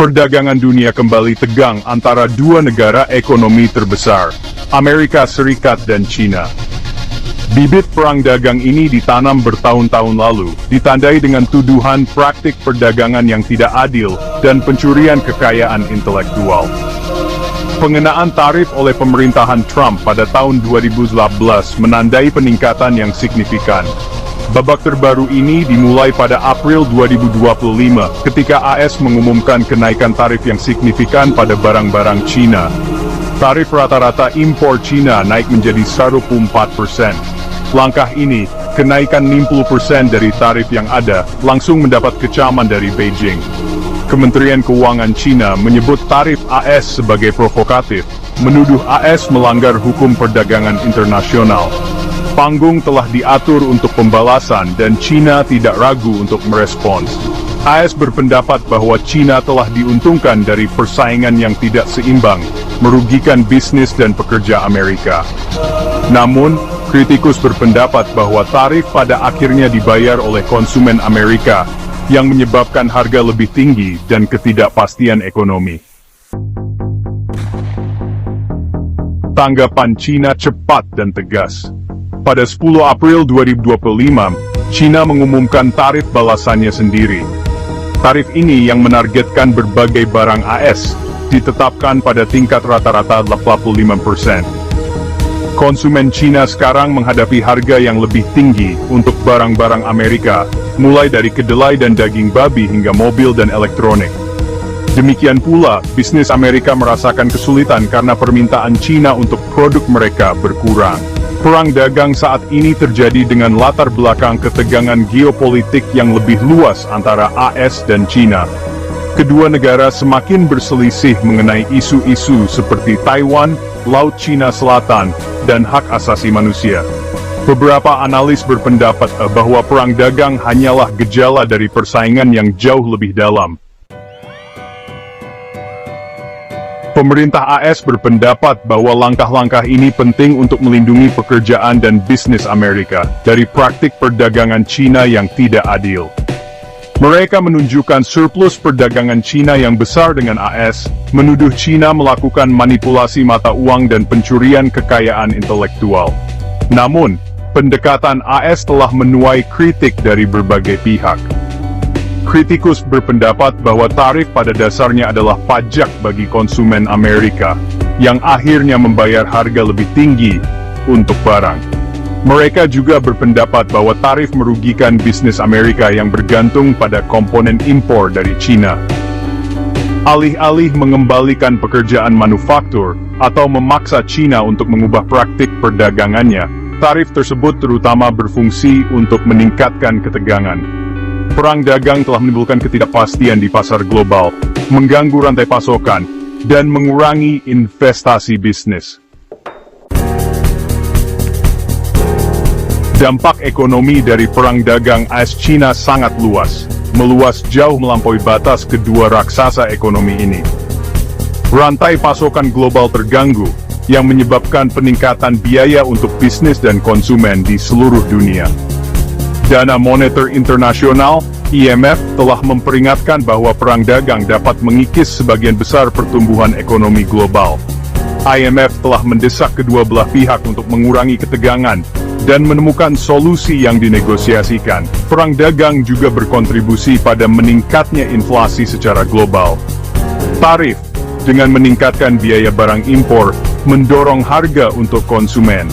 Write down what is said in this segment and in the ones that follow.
Perdagangan dunia kembali tegang antara dua negara ekonomi terbesar, Amerika Serikat dan China. Bibit perang dagang ini ditanam bertahun-tahun lalu, ditandai dengan tuduhan praktik perdagangan yang tidak adil dan pencurian kekayaan intelektual. Pengenaan tarif oleh pemerintahan Trump pada tahun 2018 menandai peningkatan yang signifikan. Babak terbaru ini dimulai pada April 2025 ketika AS mengumumkan kenaikan tarif yang signifikan pada barang-barang Cina. Tarif rata-rata impor Cina naik menjadi 104%. Langkah ini, kenaikan 60% dari tarif yang ada, langsung mendapat kecaman dari Beijing. Kementerian Keuangan Cina menyebut tarif AS sebagai provokatif, menuduh AS melanggar hukum perdagangan internasional. Panggung telah diatur untuk pembalasan dan China tidak ragu untuk merespons. AS berpendapat bahwa China telah diuntungkan dari persaingan yang tidak seimbang, merugikan bisnis dan pekerja Amerika. Namun, kritikus berpendapat bahwa tarif pada akhirnya dibayar oleh konsumen Amerika, yang menyebabkan harga lebih tinggi dan ketidakpastian ekonomi. Tanggapan China cepat dan tegas. Pada 10 April 2025, China mengumumkan tarif balasannya sendiri. Tarif ini yang menargetkan berbagai barang AS, ditetapkan pada tingkat rata-rata 85%. Konsumen China sekarang menghadapi harga yang lebih tinggi untuk barang-barang Amerika, mulai dari kedelai dan daging babi hingga mobil dan elektronik. Demikian pula, bisnis Amerika merasakan kesulitan karena permintaan China untuk produk mereka berkurang. Perang dagang saat ini terjadi dengan latar belakang ketegangan geopolitik yang lebih luas antara AS dan China. Kedua negara semakin berselisih mengenai isu-isu seperti Taiwan, Laut Cina Selatan, dan hak asasi manusia. Beberapa analis berpendapat bahwa perang dagang hanyalah gejala dari persaingan yang jauh lebih dalam. Pemerintah AS berpendapat bahwa langkah-langkah ini penting untuk melindungi pekerjaan dan bisnis Amerika dari praktik perdagangan China yang tidak adil. Mereka menunjukkan surplus perdagangan China yang besar dengan AS, menuduh China melakukan manipulasi mata uang dan pencurian kekayaan intelektual. Namun, pendekatan AS telah menuai kritik dari berbagai pihak. Kritikus berpendapat bahwa tarif pada dasarnya adalah pajak bagi konsumen Amerika, yang akhirnya membayar harga lebih tinggi untuk barang. Mereka juga berpendapat bahwa tarif merugikan bisnis Amerika yang bergantung pada komponen impor dari China. Alih-alih mengembalikan pekerjaan manufaktur, atau memaksa China untuk mengubah praktik perdagangannya, tarif tersebut terutama berfungsi untuk meningkatkan ketegangan. Perang dagang telah menimbulkan ketidakpastian di pasar global, mengganggu rantai pasokan, dan mengurangi investasi bisnis. Dampak ekonomi dari perang dagang AS-China sangat luas, meluas jauh melampaui batas kedua raksasa ekonomi ini. Rantai pasokan global terganggu, yang menyebabkan peningkatan biaya untuk bisnis dan konsumen di seluruh dunia. Dana Moneter Internasional, IMF, telah memperingatkan bahwa perang dagang dapat mengikis sebagian besar pertumbuhan ekonomi global. IMF telah mendesak kedua belah pihak untuk mengurangi ketegangan dan menemukan solusi yang dinegosiasikan. Perang dagang juga berkontribusi pada meningkatnya inflasi secara global. Tarif, dengan meningkatkan biaya barang impor, mendorong harga untuk konsumen.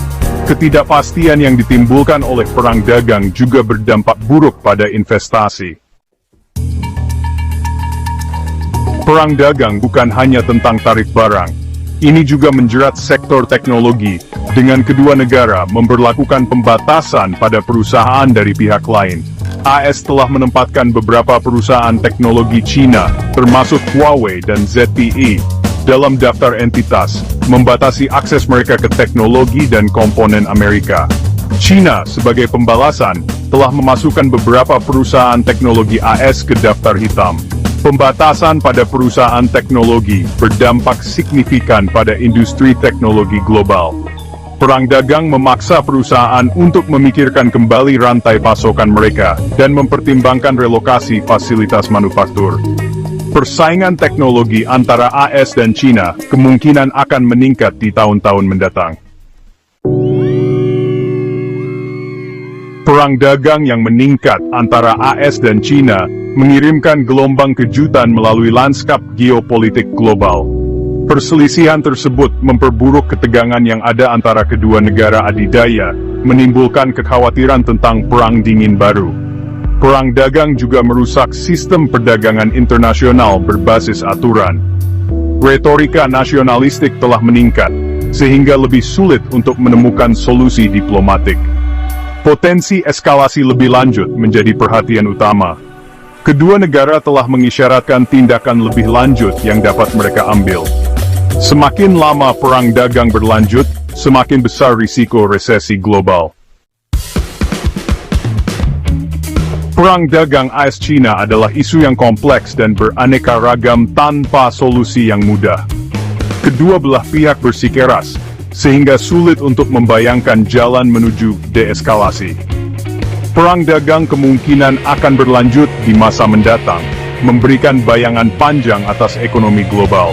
Ketidakpastian yang ditimbulkan oleh perang dagang juga berdampak buruk pada investasi. Perang dagang bukan hanya tentang tarif barang. Ini juga menjerat sektor teknologi, dengan kedua negara memberlakukan pembatasan pada perusahaan dari pihak lain. AS telah menempatkan beberapa perusahaan teknologi China, termasuk Huawei dan ZTE, dalam daftar entitas, membatasi akses mereka ke teknologi dan komponen Amerika. China, sebagai pembalasan, telah memasukkan beberapa perusahaan teknologi AS ke daftar hitam. Pembatasan pada perusahaan teknologi berdampak signifikan pada industri teknologi global. Perang dagang memaksa perusahaan untuk memikirkan kembali rantai pasokan mereka dan mempertimbangkan relokasi fasilitas manufaktur. Persaingan teknologi antara AS dan China kemungkinan akan meningkat di tahun-tahun mendatang. Perang dagang yang meningkat antara AS dan China mengirimkan gelombang kejutan melalui lanskap geopolitik global. Perselisihan tersebut memperburuk ketegangan yang ada antara kedua negara adidaya, menimbulkan kekhawatiran tentang perang dingin baru. Perang dagang juga merusak sistem perdagangan internasional berbasis aturan. Retorika nasionalistik telah meningkat, sehingga lebih sulit untuk menemukan solusi diplomatik. Potensi eskalasi lebih lanjut menjadi perhatian utama. Kedua negara telah mengisyaratkan tindakan lebih lanjut yang dapat mereka ambil. Semakin lama perang dagang berlanjut, semakin besar risiko resesi global. Perang dagang AS-China adalah isu yang kompleks dan beraneka ragam tanpa solusi yang mudah. Kedua belah pihak bersikeras, sehingga sulit untuk membayangkan jalan menuju deeskalasi. Perang dagang kemungkinan akan berlanjut di masa mendatang, memberikan bayangan panjang atas ekonomi global.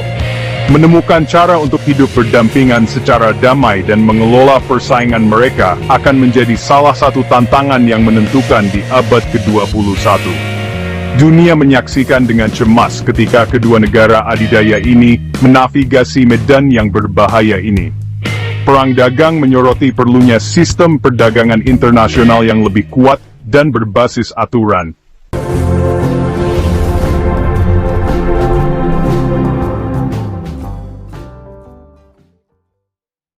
Menemukan cara untuk hidup berdampingan secara damai dan mengelola persaingan mereka akan menjadi salah satu tantangan yang menentukan di abad ke-21. Dunia menyaksikan dengan cemas ketika kedua negara adidaya ini menavigasi medan yang berbahaya ini. Perang dagang menyoroti perlunya sistem perdagangan internasional yang lebih kuat dan berbasis aturan.